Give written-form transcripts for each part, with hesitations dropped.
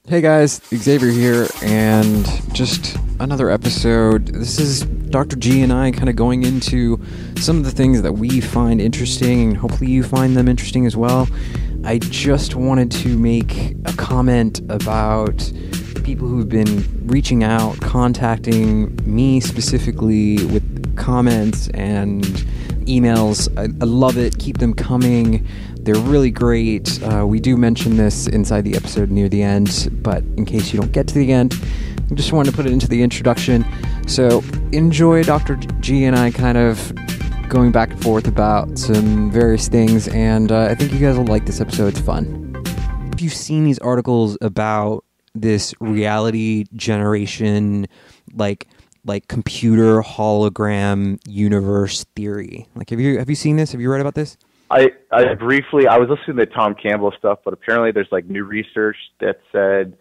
Hey guys, Xavier here, and just another episode. This is Dr. G and I kind of going into some of the things that we find interesting, and hopefully you find them interesting as well. I just wanted to make a comment about people who've been reaching out, contacting me specifically with comments and emails. I love it. Keep them coming. They're really great. We do mention this inside the episode near the end, but in case you don't get to the end, I just wanted to put it into the introduction. So enjoy Dr. G and I kind of going back and forth about some various things, and I think you guys will like this episode. It's fun. If you've seen these articles about this reality generation, like computer hologram universe theory, like have you seen this? Have you read about this? I briefly, I was listening to Tom Campbell stuff, but apparently there's like new research that said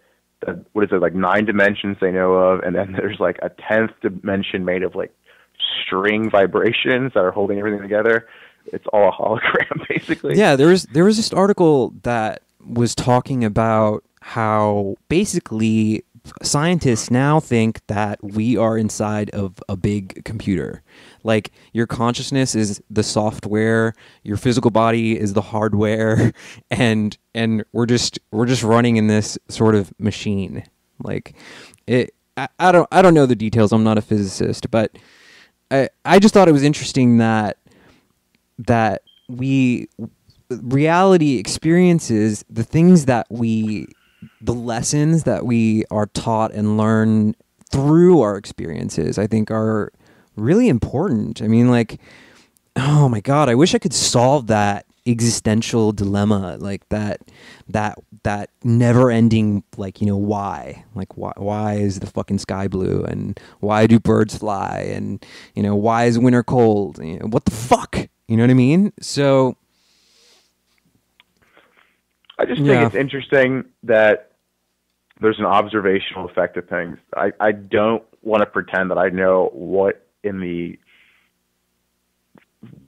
that, what is it, like 9 dimensions they know of, and then there's like a 10th dimension made of like string vibrations that are holding everything together. It's all a hologram, basically. Yeah, there was this article that was talking about how basically scientists now think that we are inside of a big computer. Like, your consciousness is the software, your physical body is the hardware, and we're just running in this sort of machine. Like, I don't know the details. I'm not a physicist, but I just thought it was interesting that we reality experiences, the things that the lessons that we are taught and learn through our experiences, I think are really important. I mean, like, oh my God, I wish I could solve that existential dilemma, like that never ending, like, why is the fucking sky blue, and why do birds fly, and why is winter cold, what the fuck, you know what I mean? So I just think it's interesting that there's an observational effect of things. I don't want to pretend that I know what in the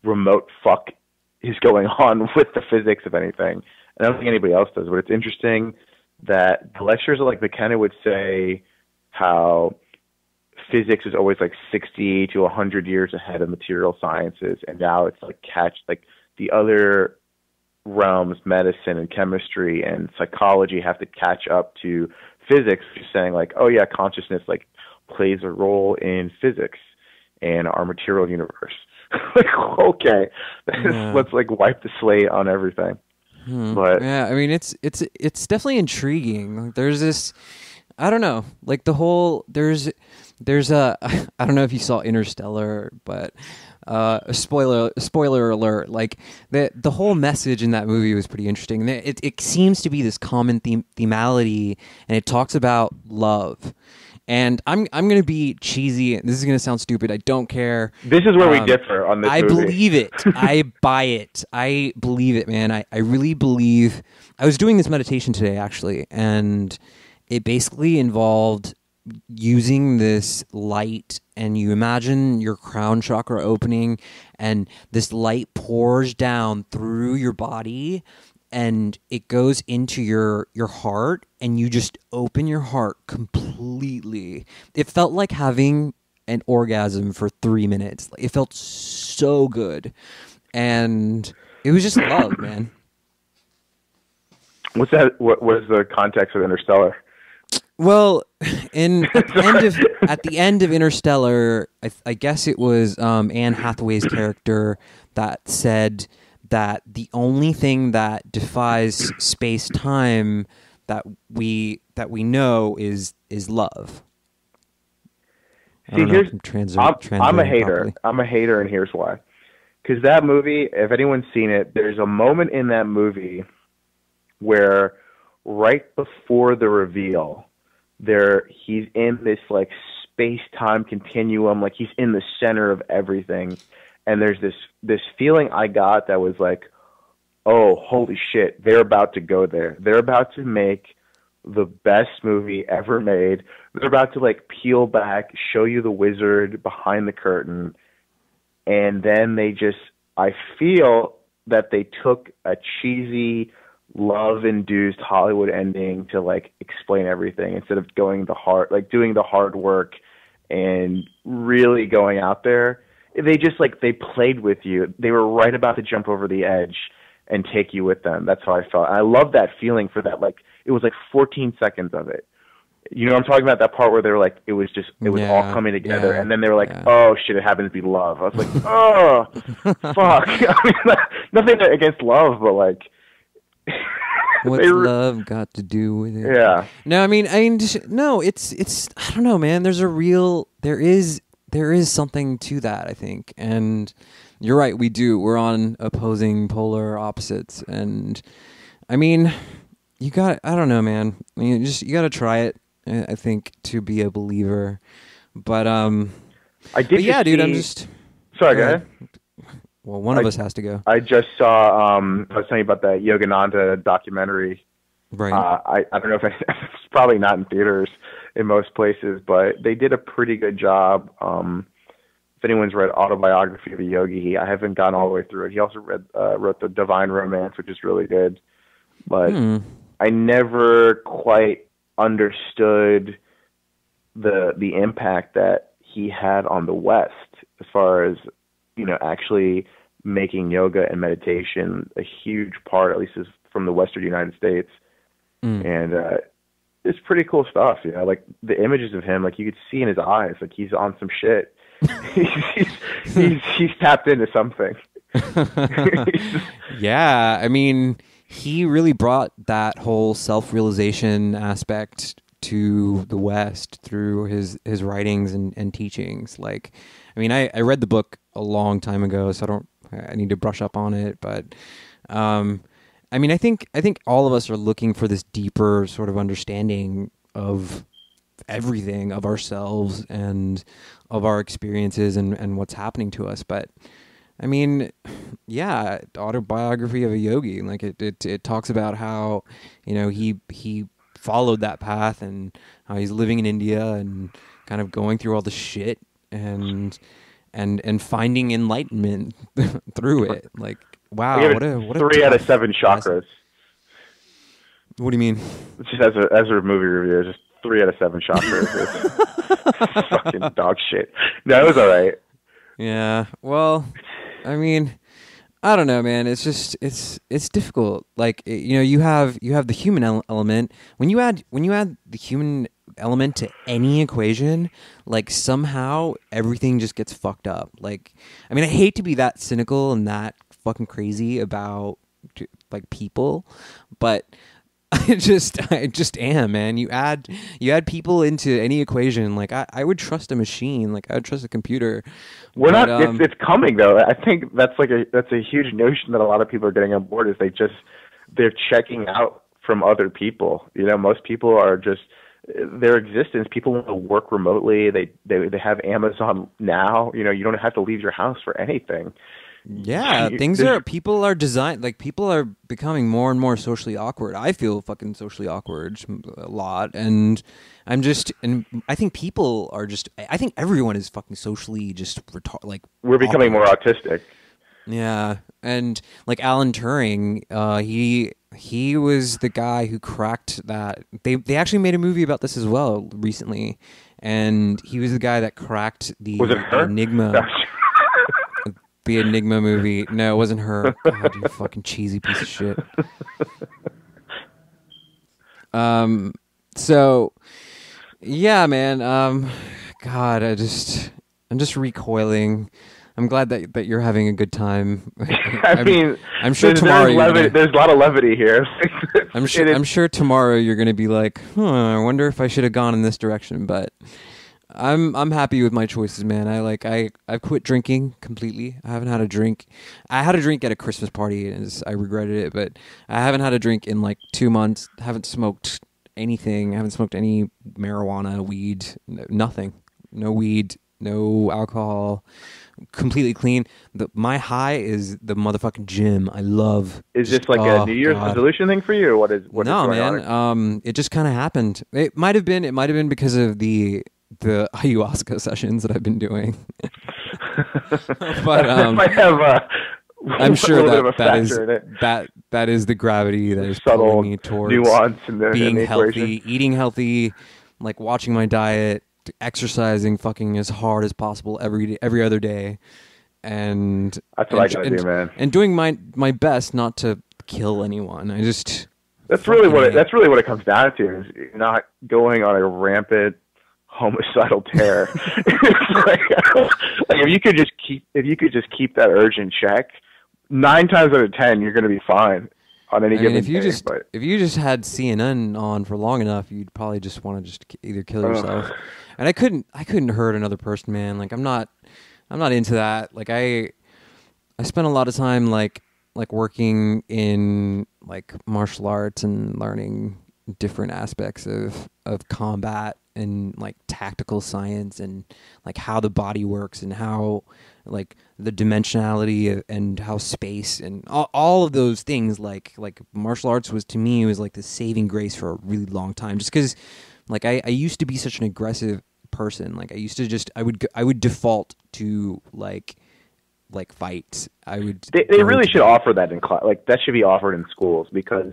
remote fuck is going on with the physics of anything. I don't think anybody else does, but it's interesting that the lectures are like McKenna would say how physics is always like 60 to 100 years ahead of material sciences, and now it's like the other realms, medicine and chemistry and psychology, have to catch up to physics, just saying like, oh yeah, consciousness like plays a role in physics and our material universe. Like, okay, let's like wipe the slate on everything. But yeah, I mean, it's definitely intriguing. There's this, I don't know, like the whole there's a I don't know if you saw Interstellar, but spoiler alert, like the whole message in that movie was pretty interesting. It seems to be this common themality, and it talks about love. And I'm going to be cheesy. This is going to sound stupid. I don't care. This is where we differ on this movie. I believe it. I buy it. I believe it, man. I really believe. I was doing this meditation today, actually, and it basically involved using this light, and you imagine your crown chakra opening, and this light pours down through your body, and it goes into your heart, and you just open your heart completely. It felt like having an orgasm for 3 minutes. It felt so good, and it was just love, man. What's that? What was the context of Interstellar? Well, at the end of Interstellar, I guess it was Anne Hathaway's character that said that the only thing that defies space-time that we know is love. See, I'm a hater. Properly. I'm a hater, and here's why. Because that movie, if anyone's seen it, there's a moment in that movie where right before the reveal, he's in this like space-time continuum, like he's in the center of everything, and there's this feeling I got that was like, oh, holy shit, they're about to go there. They're about to make the best movie ever made. They're about to like peel back, show you the wizard behind the curtain, and then I feel that they took a cheesy love-induced Hollywood ending to like explain everything instead of doing the hard work and really going out there. They just like they played with you. They were right about to jump over the edge and take you with them. That's how I felt. I love that feeling for that. Like it was like 14 seconds of it. You know what I'm talking about? That part where they were like, it was all coming together, and then they were like, oh shit, it happens to be love. I was like, oh, fuck. I mean, nothing against love, but like, what's love got to do with it? Yeah. No, I mean, no, it's. I don't know, man. There is something to that, I think, and you're right. We're on opposing polar opposites, and I mean, I don't know, man. I mean, you got to try it. I think to be a believer, but dude, I'm just sorry. Go ahead. Well, one of us has to go. I just saw. I was telling you about that Yogananda documentary. Right. I don't know if it's probably not in theaters in most places, but they did a pretty good job. If anyone's read Autobiography of a Yogi, I haven't gone all the way through it. He also wrote The Divine Romance, which is really good, but I never quite understood the impact that he had on the West as far as, you know, actually making yoga and meditation a huge part, at least from the Western United States. And it's pretty cool stuff, you know, like the images of him, like you could see in his eyes, like he's on some shit. he's tapped into something. Yeah, I mean, he really brought that whole self-realization aspect to the West through his writings and teachings. Like, I mean, I read the book a long time ago, so I need to brush up on it. But, I mean, I think all of us are looking for this deeper sort of understanding of everything, of ourselves and of our experiences and what's happening to us. But I mean, yeah, Autobiography of a Yogi, like it talks about how, you know, he followed that path and how he's living in India and kind of going through all the shit and finding enlightenment through it. Like, wow, what a 3 out of 7 chakras. What do you mean? Just as a movie review, just 3 out of 7 chakras. Fucking dog shit. No, it was all right. Yeah. Well, I mean, I don't know, man. It's just it's difficult. Like, you know, you have the human element. When you add the human element to any equation, like somehow everything just gets fucked up. Like, I mean, I hate to be that cynical and that fucking crazy about like people, but I just am, man. You add people into any equation, like I would trust a machine, like I would trust a computer. It's coming though. I think that's a huge notion that a lot of people are getting on board, is they're checking out from other people. You know, most people are just their existence. People want to work remotely. They have Amazon now. You know, you don't have to leave your house for anything. Yeah, people are designed, like people are becoming more and more socially awkward. I feel fucking socially awkward a lot, and I think people are I think everyone is fucking socially just like we're becoming more autistic. Yeah, and like Alan Turing, he was the guy who cracked that. They actually made a movie about this as well recently, and he was the guy that cracked the Enigma. The Enigma movie. No, it wasn't her. God, you fucking cheesy piece of shit. So, yeah, man. God, I'm just recoiling. I'm glad that you're having a good time. I'm sure tomorrow there's a lot of levity here. I'm sure tomorrow you're going to be like, I wonder if I should have gone in this direction, but I'm happy with my choices, man. I've quit drinking completely. I haven't had a drink. I had a drink at a Christmas party and I regretted it, but I haven't had a drink in like 2 months. Haven't smoked anything. I haven't smoked any marijuana, weed, nothing. No weed, no alcohol. Completely clean. My high is the motherfucking gym. I love. Is this like a New Year's resolution thing for you, or what is going on? It just kind of happened. It might have been because of the ayahuasca sessions that I've been doing. But might have I'm sure that that is the gravity that is subtle pulling me towards nuance in being the healthy, equation. eating healthy, like watching my diet, exercising fucking as hard as possible every other day, and That's what I gotta do, man. and doing my best not to kill anyone. I just That's really what it comes down to, is you're not going on a rampant homicidal tear. It's like if you could just keep that urge in check, 9 times out of 10 you're going to be fine on any given day. If you just had CNN on for long enough, you'd probably just want to just either kill yourself. And I couldn't hurt another person, man. Like I'm not into that. Like I spent a lot of time like working in like martial arts and learning different aspects of combat and like tactical science and like how the body works and how like the dimensionality and how space and all of those things, like martial arts was, to me, was like the saving grace for a really long time, just because like I used to be such an aggressive person. Like I used to just I would default to like fights. They really should offer that in class. Like that should be offered in schools, because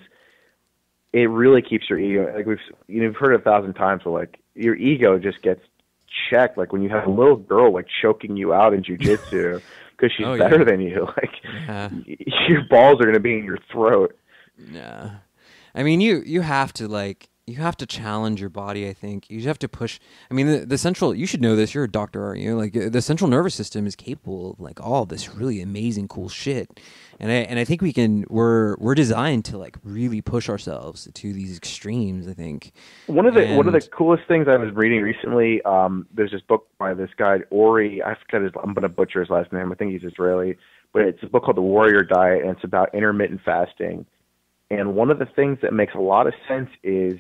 it really keeps your ego. Like you've heard it 1,000 times, but like your ego just gets checked. Like when you have a little girl like choking you out in jiu-jitsu because she's better than you. Like your balls are going to be in your throat. Yeah, I mean you have to challenge your body. I think you have to push. I mean, the central. You should know this. You're a doctor, aren't you? Like the central nervous system is capable of like all this really amazing, cool shit. And I think we're designed to like really push ourselves to these extremes. I think one of the coolest things I was reading recently. There's this book by this guy Ori. I'm going to butcher his last name. I think he's Israeli, but it's a book called The Warrior Diet, and it's about intermittent fasting. And one of the things that makes a lot of sense is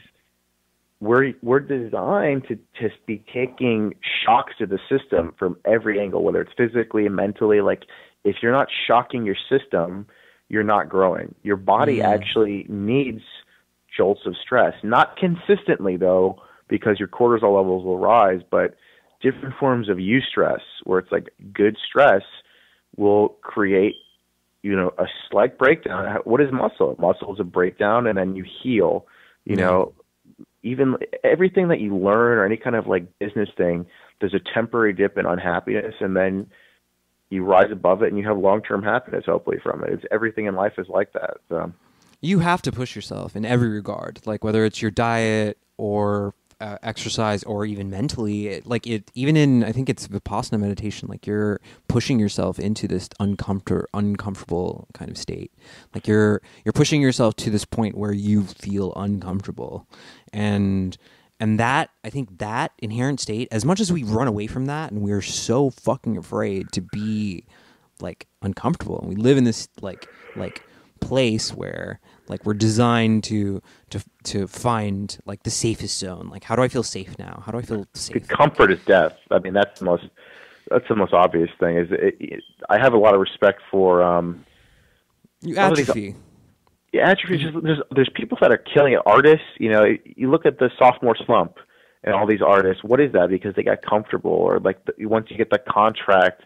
we're designed to just be taking shocks to the system from every angle, whether it's physically and mentally. Like if you're not shocking your system, you're not growing. Your body actually needs jolts of stress, not consistently though, because your cortisol levels will rise, but different forms of eustress, where it's like good stress will create, a slight breakdown. What is muscle? Muscle is a breakdown, and then you heal. Even everything that you learn or any kind of like business thing, there's a temporary dip in unhappiness, and then you rise above it and you have long-term happiness, hopefully, from it. Everything in life is like that. So you have to push yourself in every regard, like whether it's your diet or exercise or even mentally. Even in, I think it's Vipassana meditation, like you're pushing yourself into this uncomfortable kind of state. Like you're pushing yourself to this point where you feel uncomfortable. And that, I think that inherent state, as much as we run away from that and we're so fucking afraid to be like uncomfortable, and we live in this like place where like we're designed to find like the safest zone. Like, how do I feel safe now? How do I feel safe? Comfort is death. I mean, that's the most obvious thing. I have a lot of respect for you atrophy. Atrophy. There's people that are killing it. Artists, you look at the sophomore slump and all these artists. What is that? Because they got comfortable, or like once you get the contract,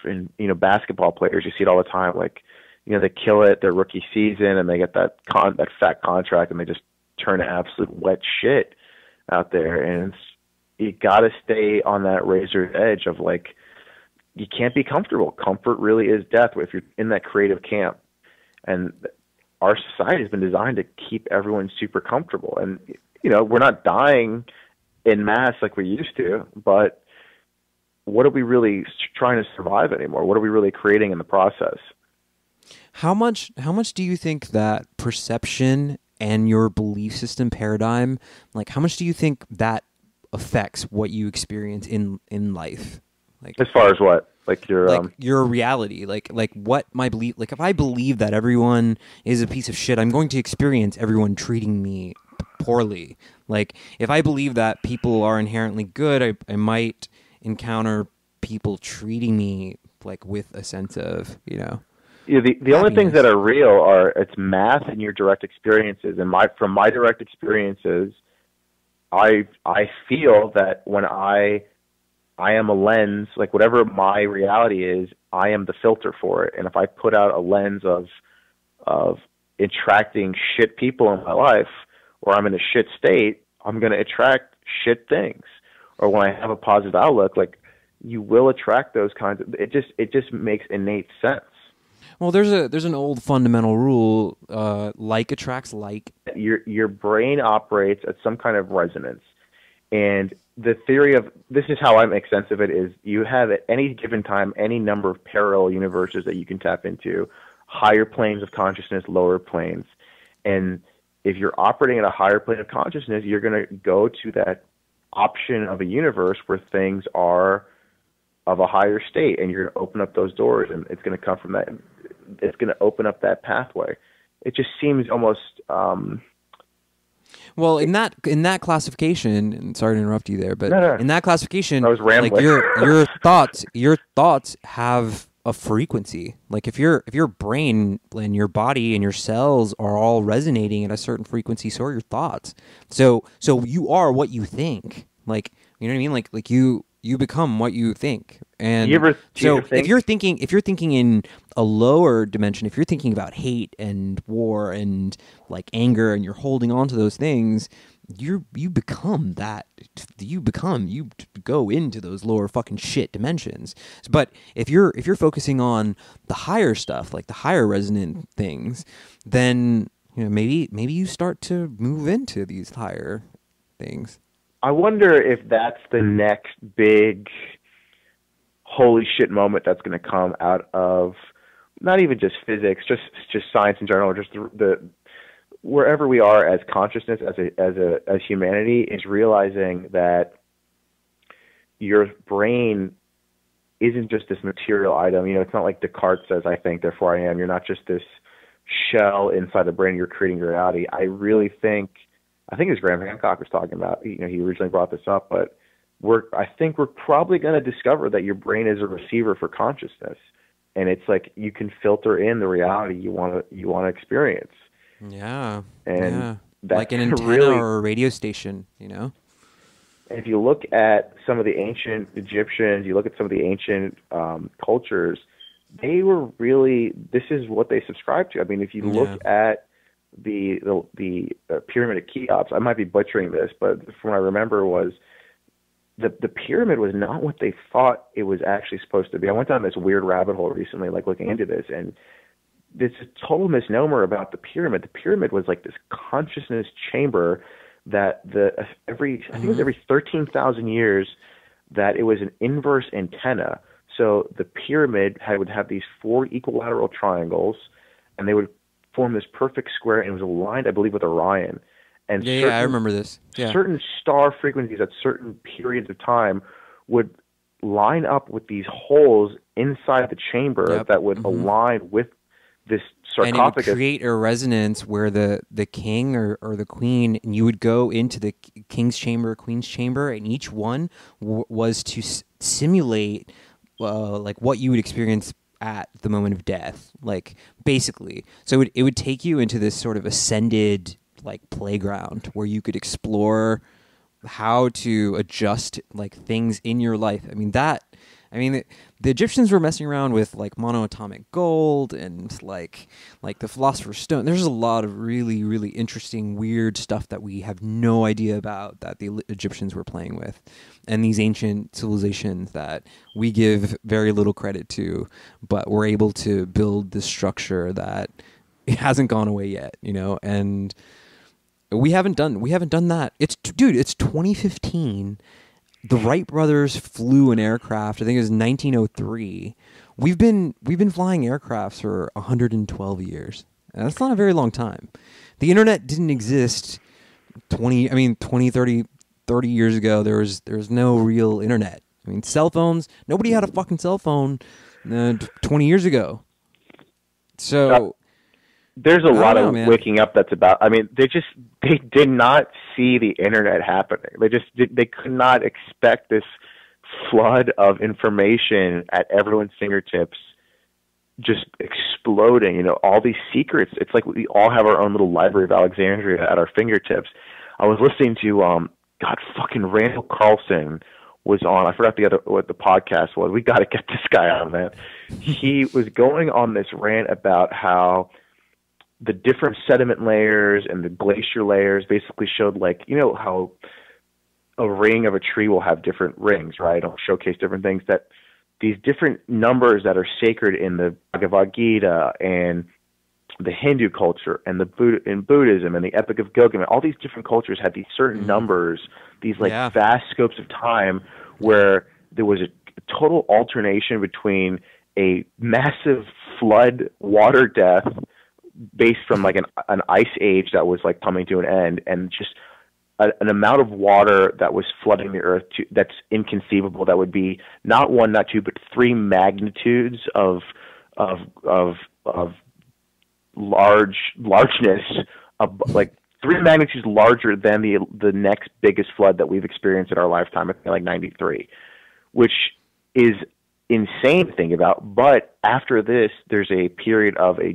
and basketball players, you see it all the time. Like, they kill it their rookie season and they get that fat contract, and they just turn absolute wet shit out there. And you got to stay on that razor edge of like, you can't be comfortable. Comfort really is death if you're in that creative camp. And our society has been designed to keep everyone super comfortable. And, we're not dying in mass like we used to, but what are we really trying to survive anymore? What are we really creating in the process? How much do you think that perception and your belief system paradigm, like how much do you think that affects what you experience in life? Like, as far as what? Like your reality, like what my belief, like if I believe that everyone is a piece of shit, I'm going to experience everyone treating me poorly. Like if I believe that people are inherently good, I might encounter people treating me like with a sense of, the only things that are real it's math and your direct experiences. And from my direct experiences, I feel that when I am a lens, like whatever my reality is, I am the filter for it. And if I put out a lens of attracting shit people in my life, or I'm in a shit state, I'm going to attract shit things. Or when I have a positive outlook, like, you will attract those kinds of, it just makes innate sense. Well, there's an old fundamental rule, like attracts like. Your brain operates at some kind of resonance. And the theory of, this is how I make sense of it, is you have at any given time any number of parallel universes that you can tap into, higher planes of consciousness, lower planes. And if you're operating at a higher plane of consciousness, you're going to go to that option of a universe where things are of a higher state, and you're going to open up those doors, and it's going to come from that. It's going to open up that pathway. It just seems almost. Well, in that classification, and sorry to interrupt you there, but No. in that classification, I was rambling. like your thoughts have a frequency. Like if your brain and your body and your cells are all resonating at a certain frequency, so are your thoughts. So you are what you think. Like, you know what I mean? Like you become what you think. And if you're thinking in a lower dimension, if you're thinking about hate and war and like anger, and you're holding on to those things, you become that. You go into those lower fucking shit dimensions. But if you're focusing on the higher stuff, like the higher resonant things, then maybe you start to move into these higher things. I wonder if that's the next big holy shit moment that's going to come out of not even just physics, just science in general, just the wherever we are as consciousness, as humanity, is realizing that your brain isn't just this material item. It's not like Descartes says, "I think, therefore I am." You're not just this shell inside the brain. You're creating your reality. I think it was Graham Hancock was talking about. He originally brought this up, but I think we're probably going to discover that your brain is a receiver for consciousness, and it's like you can filter in the reality you want to experience. Yeah, and that's like an antenna really, or a radio station. If you look at some of the ancient Egyptians, you look at some of the ancient cultures, they were really, this is what they subscribed to. I mean, if you look at the pyramid of Cheops, I might be butchering this, but from what I remember was the pyramid was not what they thought it was actually supposed to be. I went down this weird rabbit hole recently, like looking into this, and this is a total misnomer about the pyramid. The pyramid was like this consciousness chamber that I think it was every 13,000 years that it was an inverse antenna. So the pyramid would have these 4 equilateral triangles, and they would form this perfect square, and it was aligned, I believe, with Orion. And I remember this. Yeah. Certain star frequencies at certain periods of time would line up with these holes inside the chamber that would align with this sarcophagus. And it would create a resonance where the king or the queen, and you would go into the king's chamber, queen's chamber, and each one was to simulate like what you would experience at the moment of death, like basically. So it would take you into this sort of ascended like playground where you could explore how to adjust like things in your life. The Egyptians were messing around with like monoatomic gold and like the Philosopher's Stone. There's a lot of really, really interesting, weird stuff that we have no idea about that the Egyptians were playing with, and these ancient civilizations that we give very little credit to, but we're able to build this structure that it hasn't gone away yet, and we haven't done that. It's 2015. The Wright brothers flew an aircraft. I think it was 1903. We've been flying aircrafts for 112 years. And that's not a very long time. The internet didn't exist 30 years ago. There was no real internet. Cell phones, nobody had a fucking cell phone 20 years ago. So there's a lot of waking up that's about, they did not see the internet happening. They could not expect this flood of information at everyone's fingertips just exploding, all these secrets. It's like we all have our own little library of Alexandria at our fingertips. I was listening to, fucking Randall Carlson was on, I forgot what the podcast was. We got to get this guy on, man. He was going on this rant about how the different sediment layers and the glacier layers basically showed, like, you know how a ring of a tree will have different rings, right? It'll showcase different things, that these different numbers that are sacred in the Bhagavad Gita and the Hindu culture and in Buddhism and the Epic of Gilgamesh, all these different cultures had these certain numbers, these like vast scopes of time where there was a total alternation between a massive flood, water death based from like an ice age that was like coming to an end, and just an amount of water that was flooding the earth that's inconceivable. That would be not one, not two, but three magnitudes of largeness, like three magnitudes larger than the next biggest flood that we've experienced in our lifetime, I think like 93, which is insane to think about. But after this, there's a period of a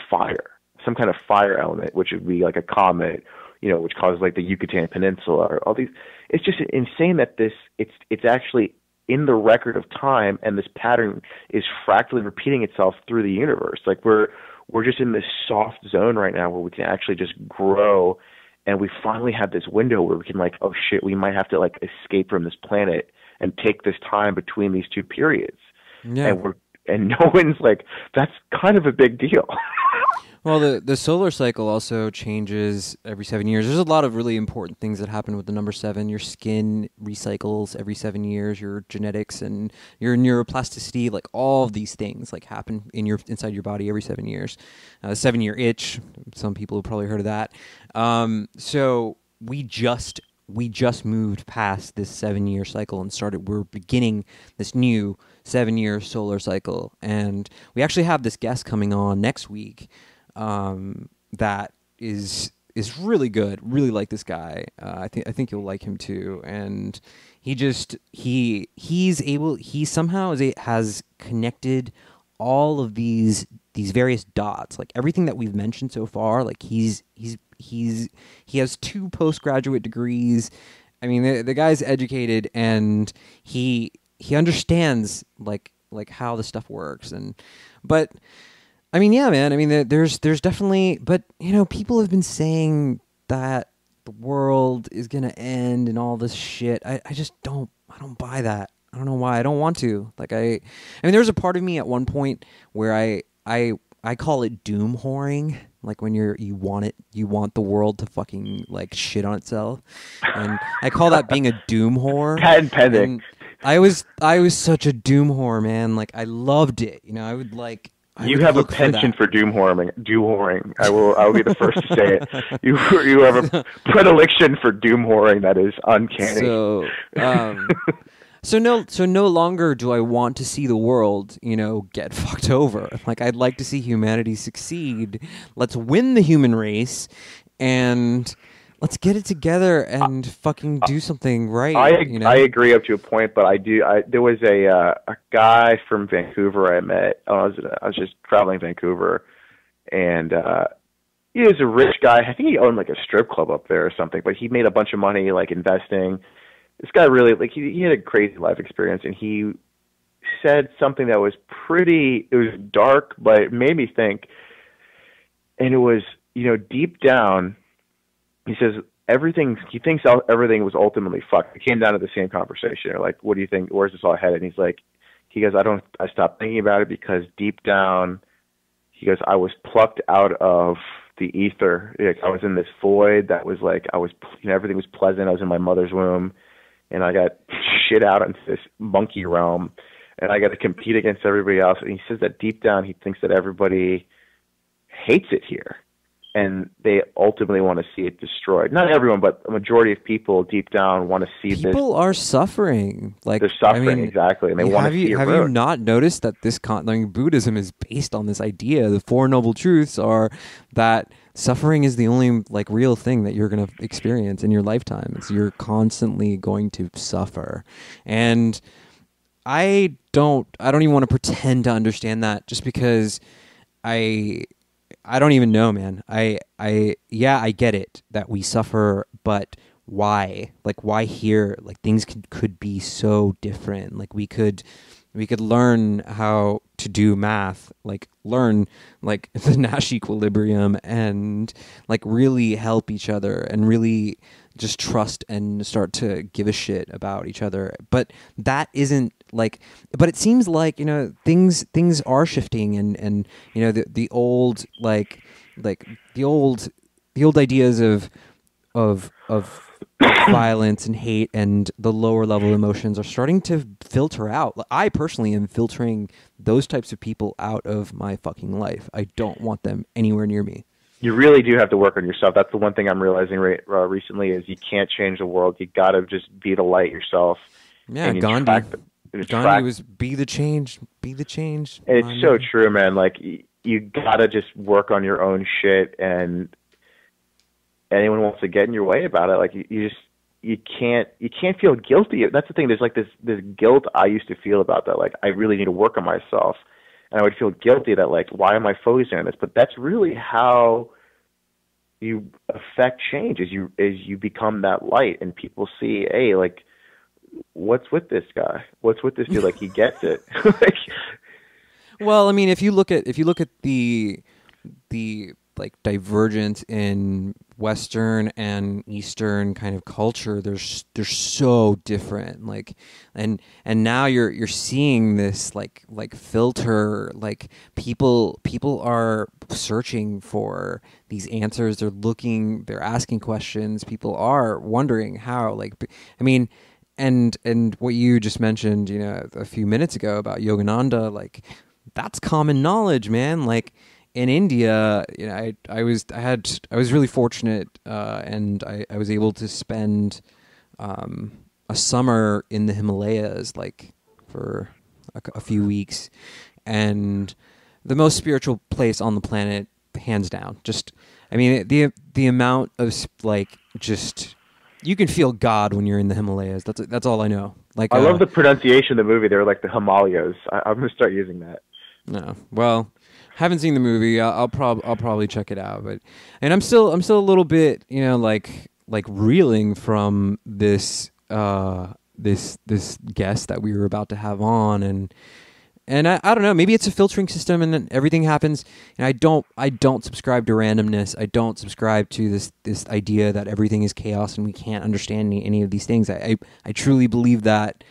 fire, some kind of fire element, which would be like a comet, you know, which causes like the Yucatan Peninsula or all these. It's just insane that it's actually in the record of time, and this pattern is fractally repeating itself through the universe. Like we're just in this soft zone right now where we can actually just grow, and we finally have this window where we can like, oh shit, we might have to like escape from this planet and take this time between these two periods. Yeah. And no one's like, that's kind of a big deal. Well, the solar cycle also changes every 7 years. There's a lot of really important things that happen with the number 7. Your skin recycles every 7 years. Your genetics and your neuroplasticity, like all of these things, like happen inside your body every 7 years. 7-year itch. Some people have probably heard of that. So we just moved past this 7-year cycle and we're beginning this new 7-year solar cycle. And we actually have this guest coming on next week that is really good. Really like this guy. I think you'll like him too. And he somehow has connected all of these various dots, like everything that we've mentioned so far. Like he has 2 postgraduate degrees. I mean, the guy's educated, and he understands like how the stuff works. But I mean, yeah, man. I mean, there's definitely, but you know, people have been saying that the world is gonna end and all this shit. I just don't buy that. I don't know why. I don't want to. Like I mean, there's a part of me at one point where I call it doom whoring. Like when you want the world to fucking like shit on itself, and I call that being a doom whore. Patent pending. I was such a doom whore, man. Like I loved it. You know, I would like. You have a penchant for doom whoring. I will be the first to say it. You have a predilection for doom whoring that is uncanny. So no longer do I want to see the world, you know, get fucked over. Like I'd like to see humanity succeed. Let's win the human race, and let's get it together and fucking do something right. I agree up to a point, but there was a guy from Vancouver I met. I was just traveling Vancouver, and he was a rich guy. I think he owned like a strip club up there or something. But he made a bunch of money like investing. This guy really like he had a crazy life experience, and he said something that was it was dark, but it made me think. And it was, you know, deep down, he says he thinks everything was ultimately fucked. It came down to the same conversation. Or like, what do you think? Where's this all headed? And he goes, I stopped thinking about it because deep down, he goes, I was plucked out of the ether. Like, I was in this void that was like, everything was pleasant. I was in my mother's womb, and I got shit out into this monkey realm, and I got to compete against everybody else. And he says that deep down, he thinks that everybody hates it here, and they ultimately want to see it destroyed. Not everyone, but a majority of people deep down want to see this. People are suffering. Like they're suffering, exactly, and they want to see it. Have you not noticed that this Buddhism is based on this idea? The Four Noble Truths are that suffering is the only like real thing that you're going to experience in your lifetime. You're constantly going to suffer, and I don't even want to pretend to understand that, just because I don't even know, man. I get it that we suffer, but why, like why here, like things could be so different. Like we could learn how to do math, like learn like the Nash equilibrium, and like really help each other and really just trust and start to give a shit about each other. But that isn't like, but it seems like, things are shifting, and the old like the old ideas of violence and hate and the lower level emotions are starting to filter out. I personally am filtering those types of people out of my fucking life. I don't want them anywhere near me. You really do have to work on yourself. That's the one thing I'm realizing recently is you can't change the world. You got to just be the light yourself. Yeah, Gandhi was be the change. It's so true, man. Like you got to just work on your own shit, and anyone wants to get in your way about it, like you can't feel guilty. That's the thing. There's like this guilt I used to feel about that. Like I really need to work on myself, and I would feel guilty that like why am I focusing on this? But that's really how you affect change. As you become that light, and people see, hey, like what's with this guy? What's with this dude? Like he gets it. Like, well, I mean, if you look at the like divergence in Western and Eastern kind of culture, they're so different. Like, and now you're seeing this like filter. Like people are searching for these answers. They're asking questions. People are wondering how. Like, I mean, and what you just mentioned, a few minutes ago about Yogananda, like that's common knowledge, man. Like, in India, I was really fortunate, and I was able to spend a summer in the Himalayas, like for a few weeks, and the most spiritual place on the planet, hands down. Just, I mean, the amount of like just you can feel God when you're in the Himalayas. That's all I know. Like I love the pronunciation of the movie. They're like the Himalayas. I'm gonna start using that. No, well. Haven't seen the movie. I'll probably check it out, and I'm still a little bit, like reeling from this this guest that we were about to have on, and I don't know, maybe it's a filtering system, and then everything happens. And I don't subscribe to randomness. I don't subscribe to this idea that everything is chaos and we can't understand any of these things. I truly believe that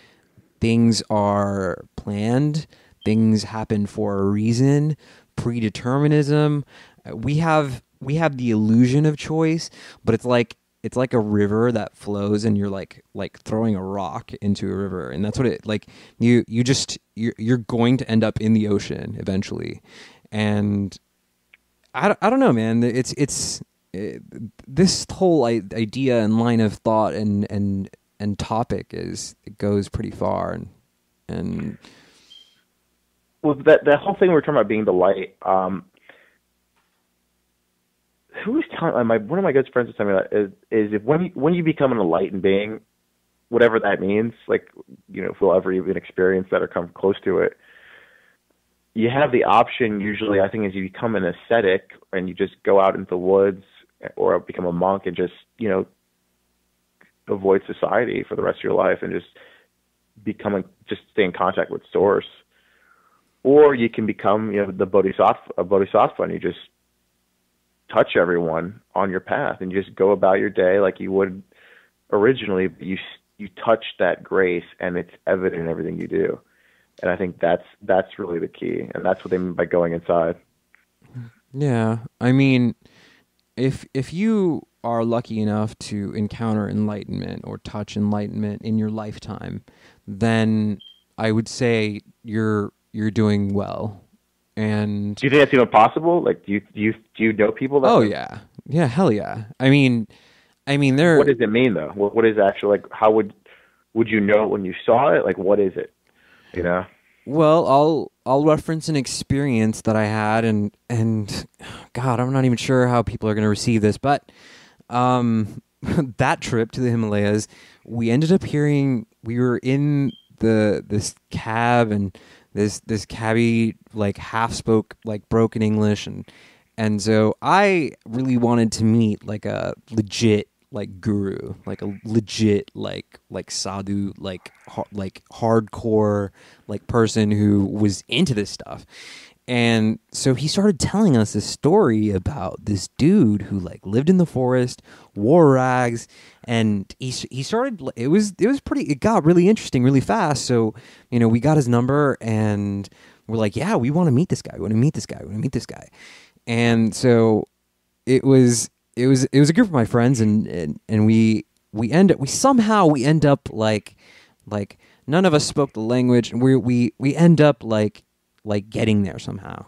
things are planned. Things happen for a reason. Predeterminism. We have the illusion of choice, but it's like a river that flows, and you're like throwing a rock into a river, and that's what it like. You're going to end up in the ocean eventually, and I don't know, man. This whole idea and line of thought and topic it goes pretty far, and well, that whole thing we were talking about being the light. Who was telling one of my good friends was telling me that is if when you become an enlightened being, whatever that means, like if we'll ever even experience that or come close to it, you have the option. Usually, I think, as you become an ascetic and you just go out into the woods or become a monk and just avoid society for the rest of your life and just just stay in contact with Source. Or you can become, the bodhisattva, and you just touch everyone on your path, and you just go about your day like you would originally. But you touch that grace, and it's evident in everything you do. And I think that's really the key, and that's what they mean by going inside. Yeah, I mean, if you are lucky enough to encounter enlightenment or touch enlightenment in your lifetime, then I would say you're doing well. And do you think that's even possible? Like, do you know people that? Oh yeah, hell yeah. I mean, there. What does it mean though? What is actually, like? How would you know it when you saw it? Like, what is it? Well, I'll reference an experience that I had, and God, I'm not even sure how people are going to receive this, but that trip to the Himalayas, we ended up hearing. We were in this cab, and this cabbie like half spoke like broken English, and so I really wanted to meet like a legit like guru, like a legit like sadhu, like like hardcore like person who was into this stuff. And so he started telling us this story about this dude who like lived in the forest, wore rags, and he started. It was pretty. It got really interesting really fast. So we got his number and we're like, yeah, we want to meet this guy. We want to meet this guy. We want to meet this guy. And so it was a group of my friends and we end up like none of us spoke the language and we end up like getting there somehow.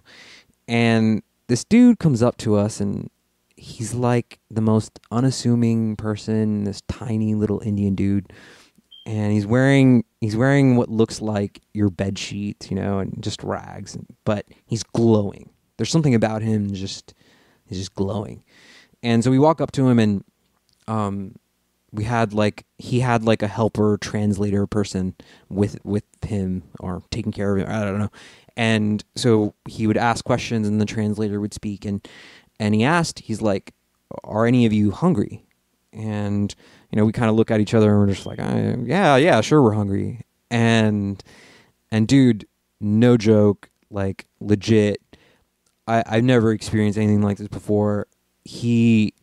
And this dude comes up to us and he's like the most unassuming person, this tiny little Indian dude, and he's wearing what looks like your bed sheets, and just rags, but he's glowing. There's something about him he's just glowing. And so we walk up to him and he had like a helper translator person with him or taking care of him. I don't know. And so he would ask questions and the translator would speak and he's like, are any of you hungry? And we kind of look at each other and we're just like, yeah, sure, we're hungry. And dude, no joke, like legit, I've never experienced anything like this before. He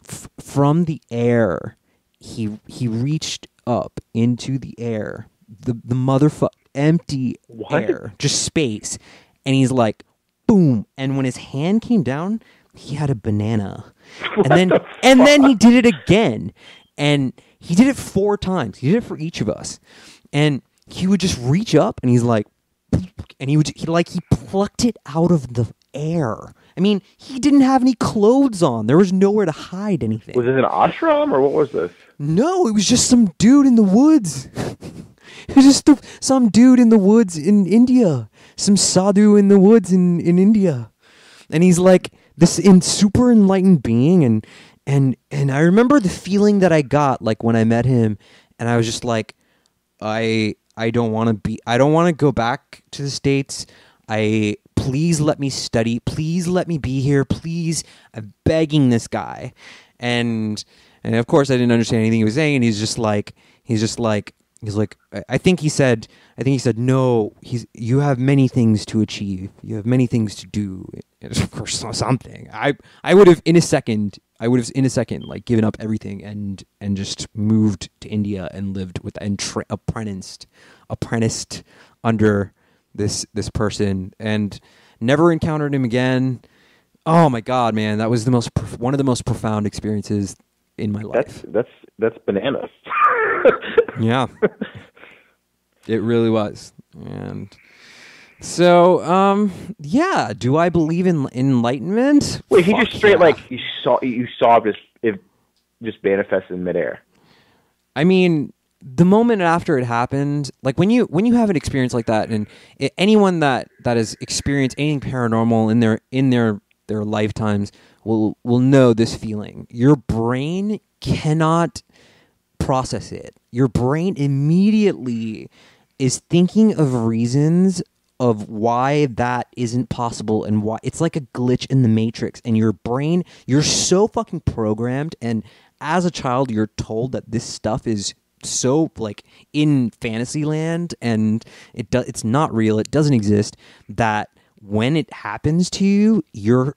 from the air, he reached up into the air, the motherfucker, empty air, just space, and he's like, boom. And when his hand came down, he had a banana, and then he did it again, and he did it 4 times. He did it for each of us, and he would just reach up, and he's like, and he plucked it out of the air. I mean, he didn't have any clothes on. There was nowhere to hide anything. Was it an ashram or what was this? No, it was just some dude in the woods. It was just some dude in the woods in India. Some sadhu in the woods in India. And he's like this super enlightened being. And I remember the feeling that I got like when I met him. And I was just like, I don't want to go back to the States. Please let me study. Please let me be here. Please, I'm begging this guy. And of course I didn't understand anything he was saying. And he's like, I think he said, no, you have many things to achieve. You have many things to do. And of course, something. I would have in a second like given up everything and just moved to India and lived with and apprenticed under this person and never encountered him again. Oh my God, man, that was one of the most profound experiences in my life. That's bananas. Yeah, it really was. And so, yeah, do I believe in enlightenment? Wait, he just straight like you saw it just manifest in midair. I mean, the moment after it happened, like when you have an experience like that, and anyone that has experienced anything paranormal in their lifetimes will know this feeling. Your brain cannot process it. Your brain immediately is thinking of reasons of why that isn't possible and why it's like a glitch in the matrix. And your brain, you're so fucking programmed, and as a child you're told that this stuff is so like in fantasy land and it's not real, it doesn't exist, that when it happens to you, your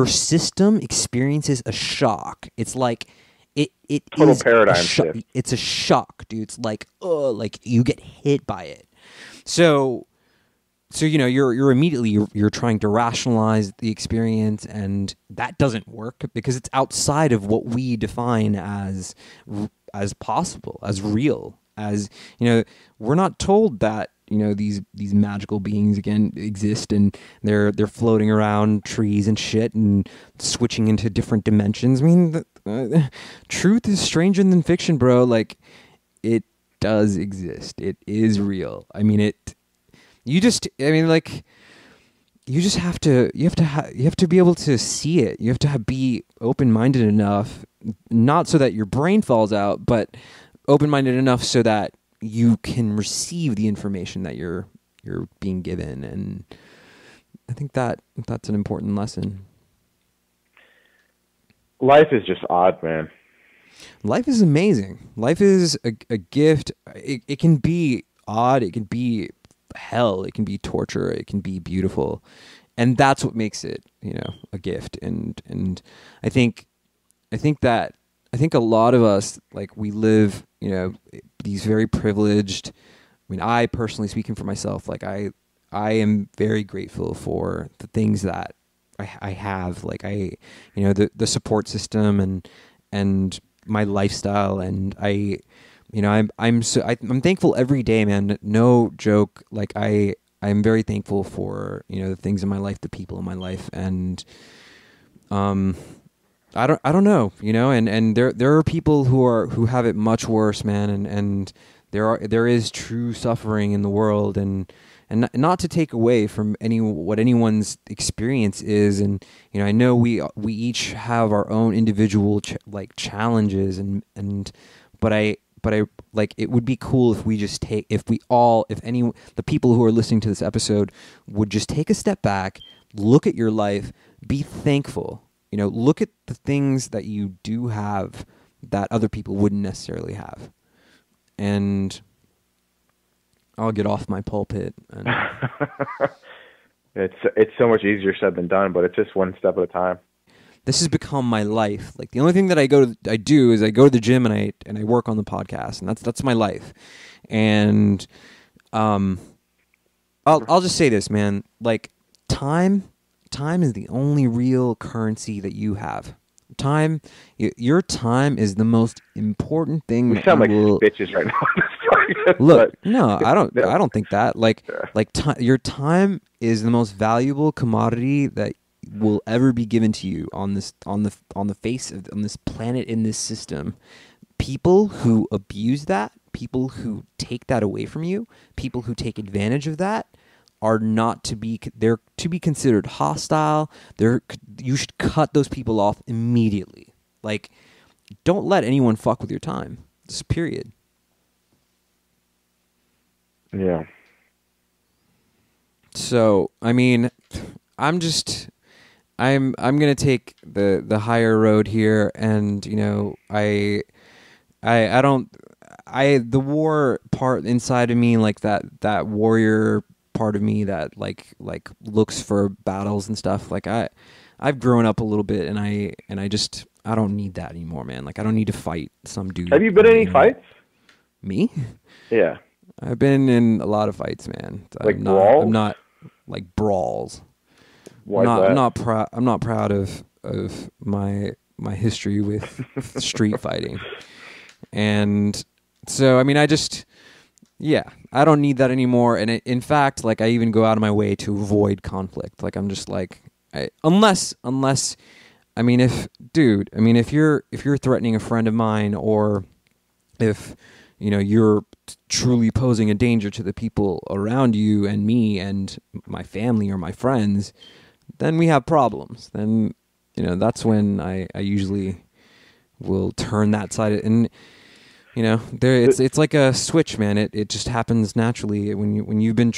system experiences a shock. It's like it total is paradigm shift. It's a shock, dude. It's like like you get hit by it. So you're immediately you're trying to rationalize the experience, and that doesn't work because it's outside of what we define as possible, as real. As we're not told that these magical beings again exist and they're floating around trees and shit and switching into different dimensions. I mean, truth is stranger than fiction, bro. Like, it does exist. It is real. I mean, you have to be able to see it. You have to be open-minded enough, not so that your brain falls out, but open-minded enough so that you can receive the information that you're being given. And I think that's an important lesson. Life is just odd, man. Life is amazing. Life is a gift. It can be odd. It can be hell. It can be torture. It can be beautiful, and that's what makes it, a gift. And I think, that a lot of us, like, we live, these very privileged. I mean, I personally, speaking for myself, like, I am very grateful for the things that I have, like, the support system and my lifestyle, and I'm thankful every day, man. No joke. Like, I'm very thankful for, the things in my life, the people in my life, and I don't know, and there are people who have it much worse, man, and there is true suffering in the world, and not to take away from what anyone's experience is, and I know we each have our own individual challenges, but I like, it would be cool if the people who are listening to this episode would just take a step back, look at your life, be thankful, look at the things that you do have that other people wouldn't necessarily have, and I'll get off my pulpit. And It's so much easier said than done, but it's just one step at a time. This has become my life. Like, the only thing that I do is I go to the gym and I work on the podcast, and that's my life. And I'll just say this, man. Like, time is the only real currency that you have. Your time is the most important thing. We sound like bitches right now. Look, no, I don't think that. Your time is the most valuable commodity that will ever be given to you on this planet, in this system. People who abuse that, people who take that away from you, people who take advantage of that are they're to be considered hostile. You should cut those people off immediately. Like, don't let anyone fuck with your time. Just period. Yeah. So, I mean, I'm gonna take the higher road here, and the war part inside of me, like that warrior part of me that like looks for battles and stuff. Like, I've grown up a little bit, and I don't need that anymore, man. Like, I don't need to fight some dude. Have you been in any fights? Me? Yeah. I've been in a lot of fights, man. Like brawls? I'm not like brawls. Why is that? I'm not proud of my history with street fighting. And so, I mean, I don't need that anymore. And in fact, like, I even go out of my way to avoid conflict. Like, I'm just like, unless, I mean, if you're threatening a friend of mine, or if, you're truly posing a danger to the people around you and me and my family or my friends, then we have problems. Then, that's when I usually will turn that side. And, it's like a switch, man. It just happens naturally when you've been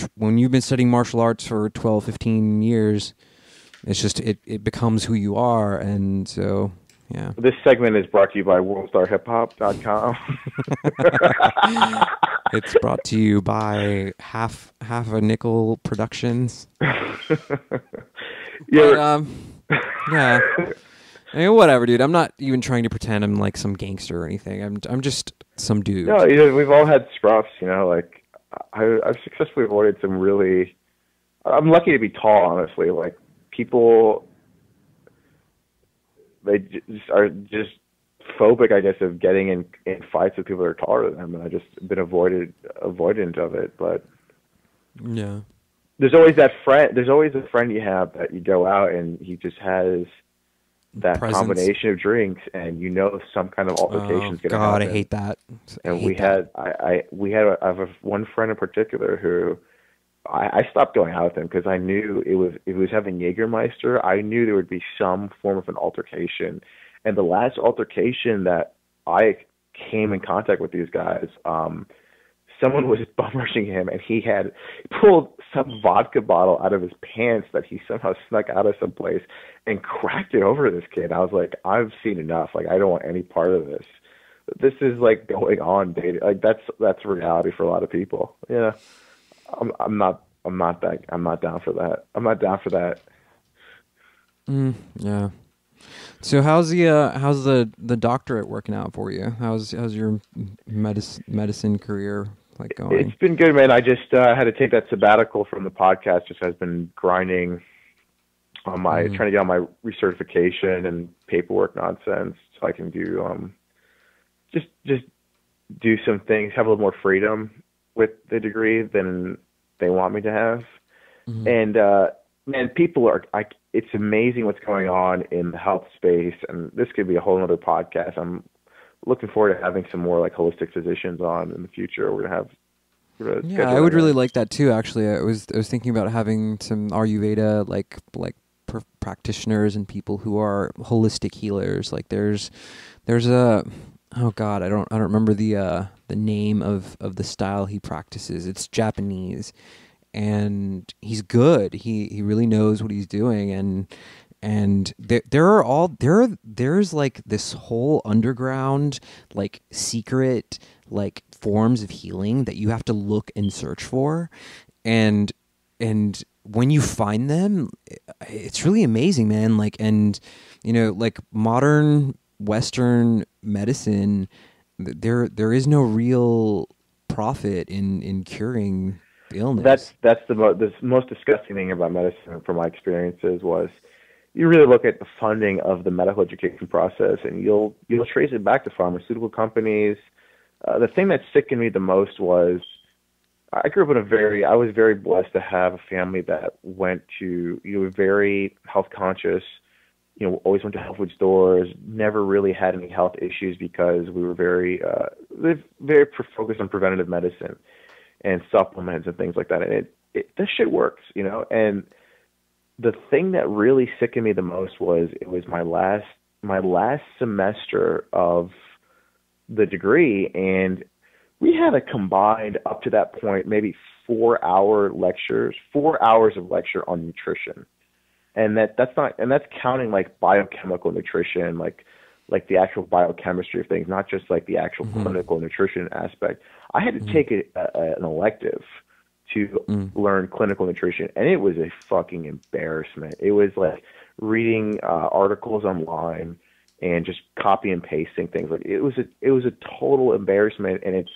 studying martial arts for 12, 15 years. It's just, it becomes who you are. And so, yeah. This segment is brought to you by WorldStarHipHop.com. It's brought to you by half a nickel productions. Yeah. Yeah. I mean, whatever, dude. I'm not even trying to pretend I'm like some gangster or anything. I'm just some dude. No, we've all had scruffs, Like, I've successfully avoided some really. I'm lucky to be tall, honestly. Like, people, they just are just phobic, I guess, of getting in fights with people that are taller than them, and I've just been avoidant of it. But yeah, there's always that friend. There's always a friend you have that you go out and he just has that presence. Combination of drinks, and some kind of altercation is going to happen. God, I hate that. I have one friend in particular who I stopped going out with him because I knew if he was having Jägermeister, I knew there would be some form of an altercation. And the last altercation that I came in contact with these guys, someone was bum rushing him, and he pulled some vodka bottle out of his pants that he somehow snuck out of someplace and cracked it over this kid. I was like, I've seen enough. Like, I don't want any part of this. This is like going on dating. Like, that's reality for a lot of people. Yeah, I'm not down for that. I'm not down for that. Yeah. So how's the doctorate working out for you? How's your medicine career like going? It's been good, man. I just had to take that sabbatical from the podcast. Just has been grinding on my trying to get on my recertification and paperwork nonsense, so I can do just do some things, have a little more freedom with the degree than they want me to have. And man, people are it's amazing what's going on in the health space, and this could be a whole other podcast. I'm looking forward to having some more like holistic physicians on in the future. We're gonna I would really like that too. Actually, I was thinking about having some Ayurveda like practitioners and people who are holistic healers. Like there's a oh god, I don't remember the name of the style he practices. It's Japanese. And he's good. He really knows what he's doing, and there's like this whole underground like secret like forms of healing that you have to look and search for, and when you find them, it's really amazing, man. Like, and you know, like modern Western medicine, there is no real profit in curing illness. That's the most disgusting thing about medicine, from my experiences, was you really look at the funding of the medical education process, and you'll trace it back to pharmaceutical companies. The thing that sickened me the most was I grew up I was very blessed to have a family that went to, very health conscious, always went to health food stores, never really had any health issues because we were very focused on preventative medicine and supplements and things like that. And this shit works, And the thing that really sickened me the most was it was my last semester of the degree, and we had a combined up to that point maybe 4 hours of lecture on nutrition, and that's counting like biochemical nutrition, like the actual biochemistry of things, not just like the actual clinical nutrition aspect. I had to take an elective to learn clinical nutrition, and it was a fucking embarrassment. It was like reading articles online and just copy and pasting things. Like it was a total embarrassment. And it's,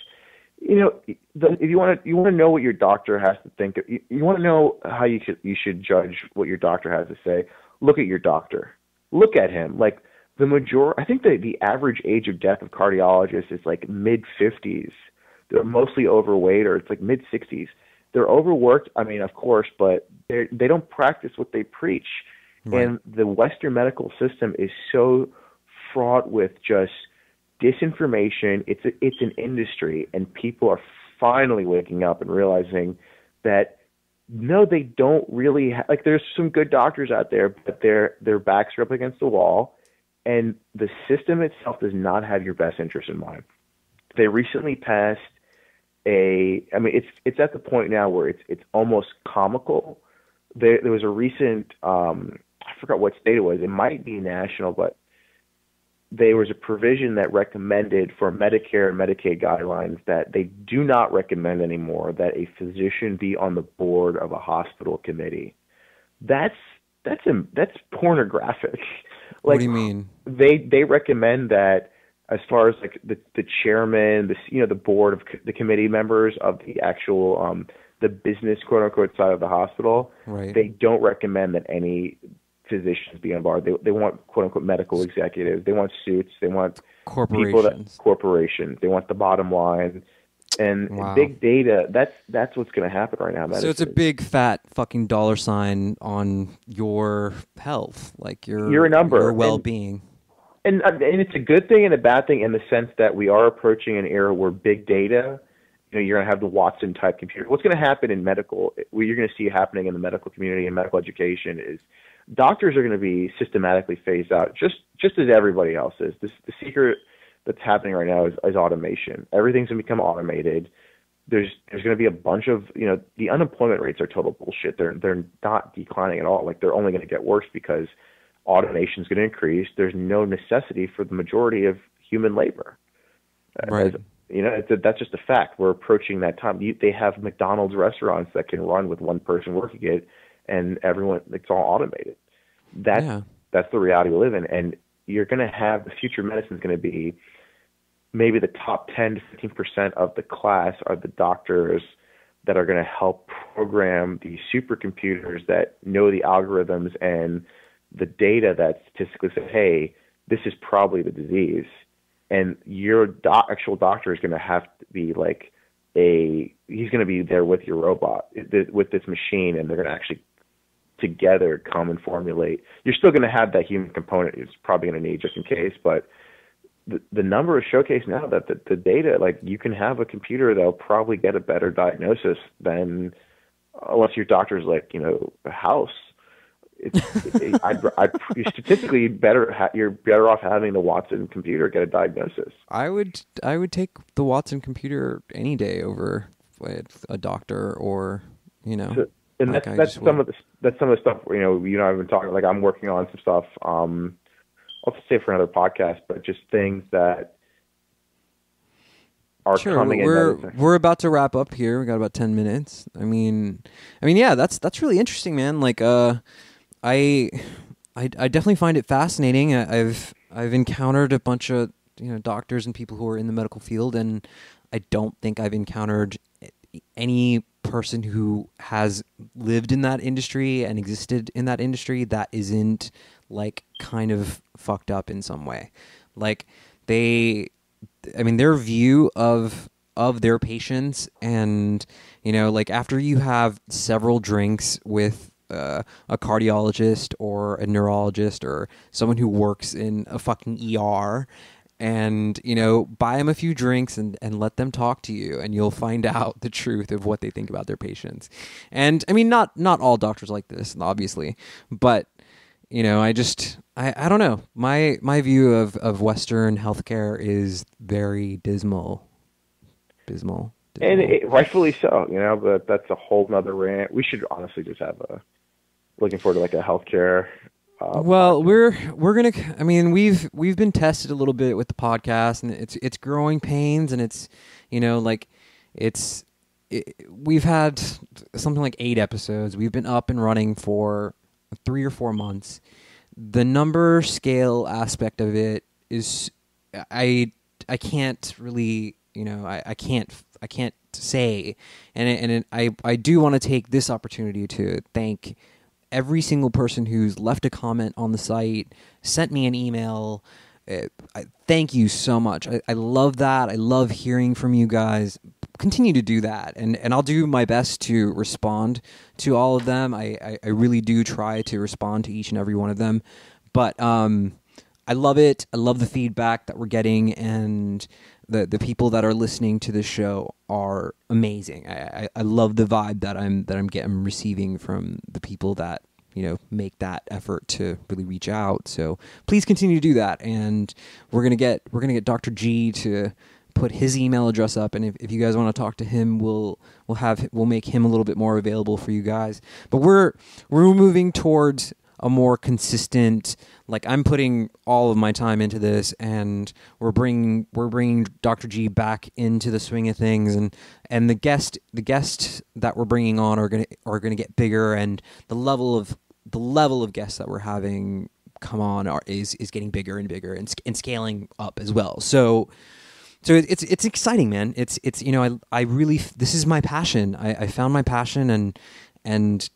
if you want to know what your doctor has to think, you want to know how you should judge what your doctor has to say. Look at your doctor. Look at him. Like I think the average age of death of cardiologists is like mid-50s. They're mostly overweight, or it's like mid-60s. They're overworked, I mean, of course, but they don't practice what they preach. Right. And the Western medical system is so fraught with just disinformation. It's an industry, and people are finally waking up and realizing that no, they don't really like. There's some good doctors out there, but their backs are up against the wall, and the system itself does not have your best interest in mind. They recently passed it's at the point now where it's almost comical. There was a recent, I forgot what state it was. It might be national, but there was a provision that recommended for Medicare and Medicaid guidelines that they do not recommend anymore that a physician be on the board of a hospital committee. That's pornographic. Like, what do you mean? They recommend that, as far as like the chairman, the board of the committee members of the actual the business quote unquote side of the hospital, right. They don't recommend that any physicians be on board. They want quote unquote medical executives. They want suits. They want corporations. They want the bottom line. And big data, that's what's going to happen right now. So it's a big fat fucking $sign on your health, like you're a number, your well-being. And it's a good thing and a bad thing in the sense that we are approaching an era where big data, you're going to have the Watson type computer. What's going to happen in medical, what you're going to see happening in the medical community and medical education is doctors are going to be systematically phased out, just as everybody else is. The secret that's happening right now is automation. Everything's going to become automated. there's going to be a bunch of, the unemployment rates are total bullshit. They're not declining at all. Like, they're only going to get worse because automation is going to increase. There's no necessity for the majority of human labor. Right. That's just a fact. We're approaching that time. They have McDonald's restaurants that can run with one person working it, and everyone, it's all automated. That's the reality we live in. And you're going to have, the future medicine is going to be, maybe the top 10 to 15% of the class are the doctors that are going to help program the supercomputers that know the algorithms and the data that statistically say, hey, this is probably the disease. And your actual doctor is going to have to be like he's going to be there with your robot, with this machine, and they're going to actually together come and formulate. You're still going to have that human component. It's probably going to need just in case, but the number is showcased now that the data, like, you can have a computer that'll probably get a better diagnosis than, unless your doctor's like, a house. Statistically, you're better off having the Watson computer get a diagnosis. I would take the Watson computer any day over a doctor, or So, and that's some of the stuff I've been talking. Like, I'm working on some stuff. I'll just say for another podcast, but just things that are coming in. We're about to wrap up here. We got about 10 minutes. I mean, yeah, that's really interesting, man. Like, I definitely find it fascinating. I've encountered a bunch of doctors and people who are in the medical field, and I don't think I've encountered any person who has lived in that industry and existed in that industry that isn't like kind of fucked up in some way. Like, their view of their patients, and like, after you have several drinks with a cardiologist or a neurologist or someone who works in a fucking ER, and buy them a few drinks and let them talk to you, and you'll find out the truth of what they think about their patients. And I mean, not all doctors like this, obviously, but I don't know. My view of Western healthcare is very dismal. And rightfully so, but that's a whole nother rant. We should honestly just have looking forward to like a healthcare. Well, we're gonna. I mean, we've been tested a little bit with the podcast, and it's growing pains, and it's we've had something like 8 episodes. We've been up and running for 3 or 4 months. The number scale aspect of it is, I can't really, I can't say, and I do want to take this opportunity to thank every single person who's left a comment on the site, sent me an email. Thank you so much. I love that. I love hearing from you guys. Continue to do that, and I'll do my best to respond to all of them. I really do try to respond to each and every one of them, but I love it. I love the feedback that we're getting, and the people that are listening to this show are amazing. I love the vibe that I'm receiving from the people that make that effort to really reach out. So please continue to do that, and we're gonna get Dr. G to put his email address up, and if you guys want to talk to him, we'll make him a little bit more available for you guys. But we're moving towards a more consistent, like, I'm putting all of my time into this, and we're bringing Dr. G back into the swing of things, and the guests that we're bringing on are gonna get bigger, and the level of guests that we're having come on is getting bigger and bigger and scaling up as well. So it's exciting, man. It's I really, this is my passion. I found my passion, and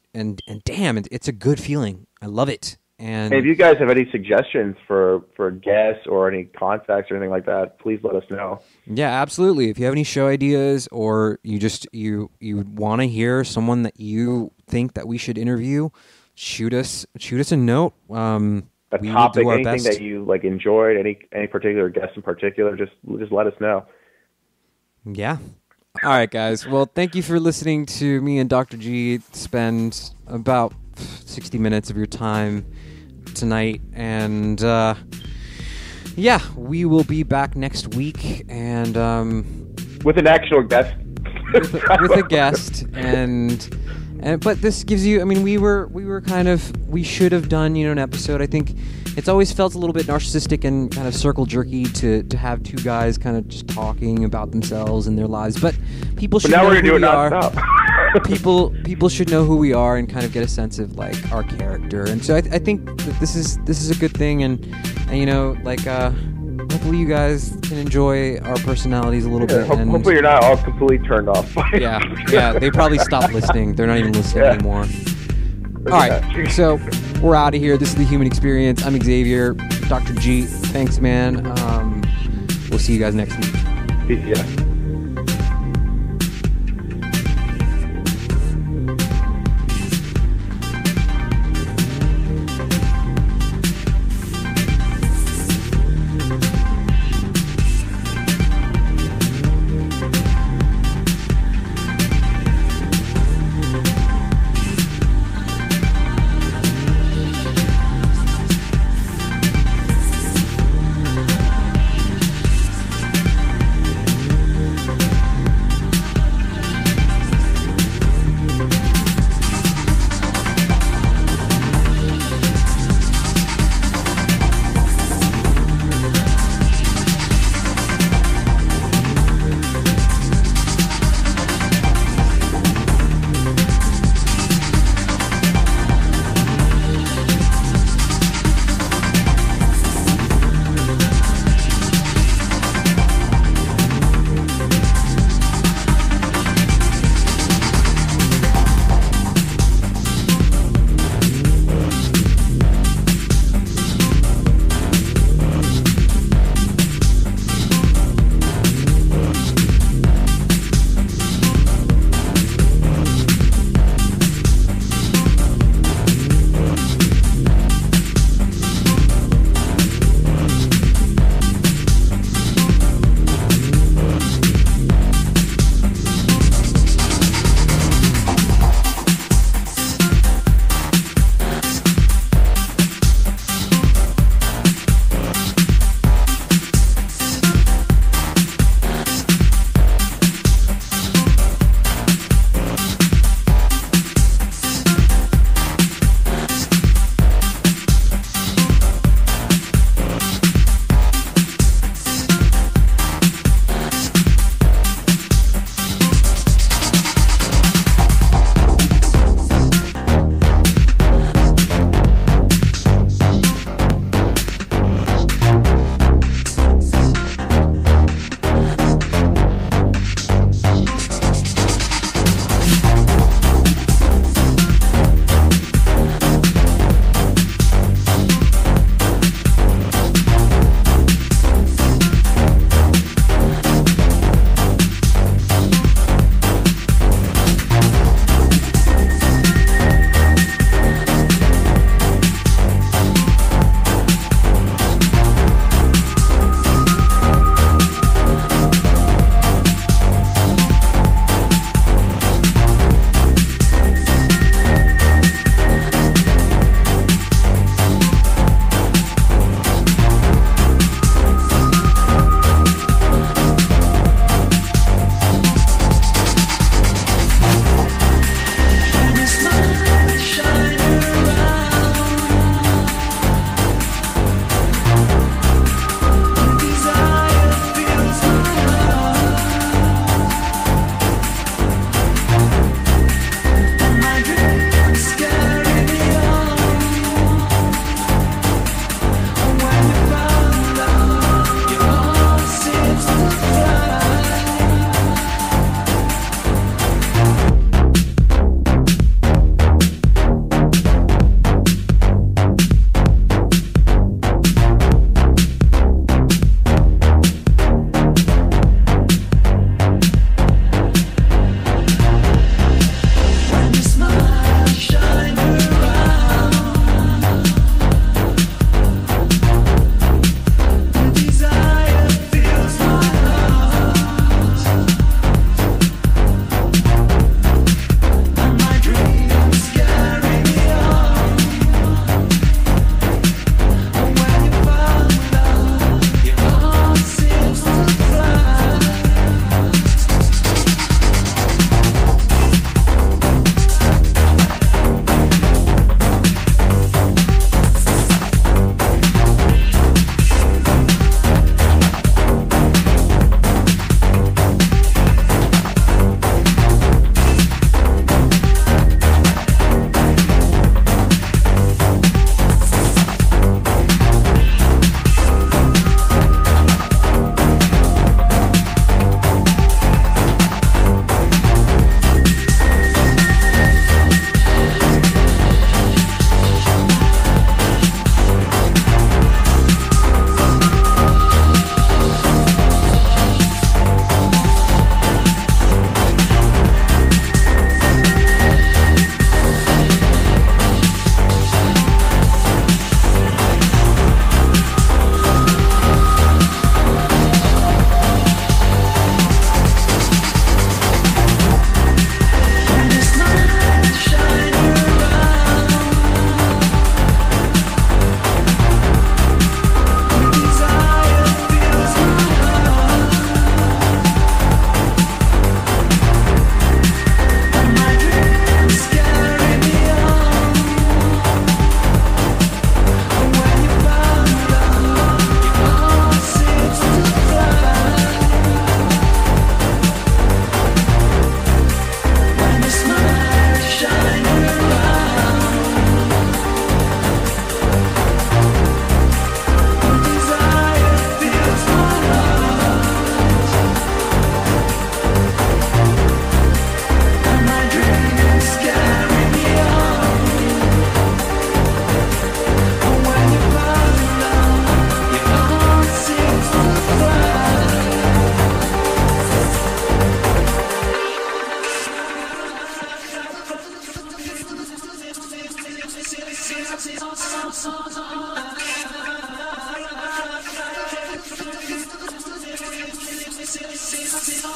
damn, it's a good feeling. I love it. And if you guys have any suggestions for guests or any contacts or anything like that, please let us know. Yeah, absolutely. If you have any show ideas, or you want to hear someone that you think that we should interview, shoot us a note. A topic, anything that you like enjoyed, any particular guest in particular, just let us know. Yeah. All right, guys. Well, thank you for listening to me and Dr. G spend about 60 minutes of your time tonight, and we will be back next week, and with an actual guest. with a guest, and but this gives you. I mean, we should have done an episode. I think it's always felt a little bit narcissistic and kind of circle jerky to have two guys kind of just talking about themselves and their lives, but people should know who we are. People should know who we are and kind of get a sense of like our character, and so I think that this is a good thing, and hopefully you guys can enjoy our personalities a little bit. And hopefully you're not all completely turned off by it. Yeah, they probably stopped listening. They're not even listening anymore. All right, so we're out of here. This is The Human Experience. I'm Xavier. Dr. G, thanks, man. We'll see you guys next week. Peace, yeah.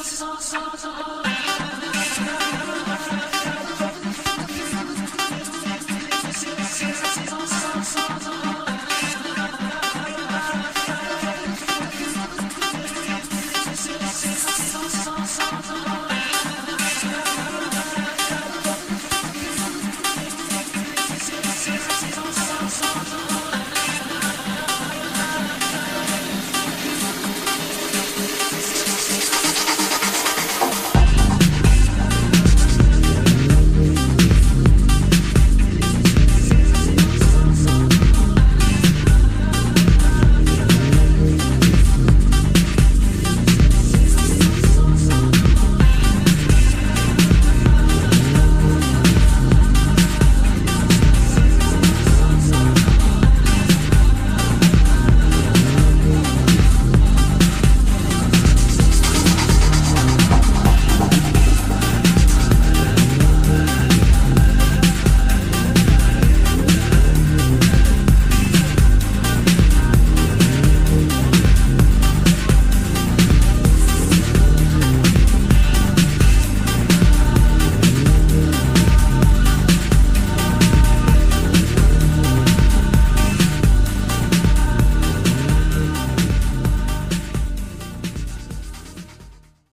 This is all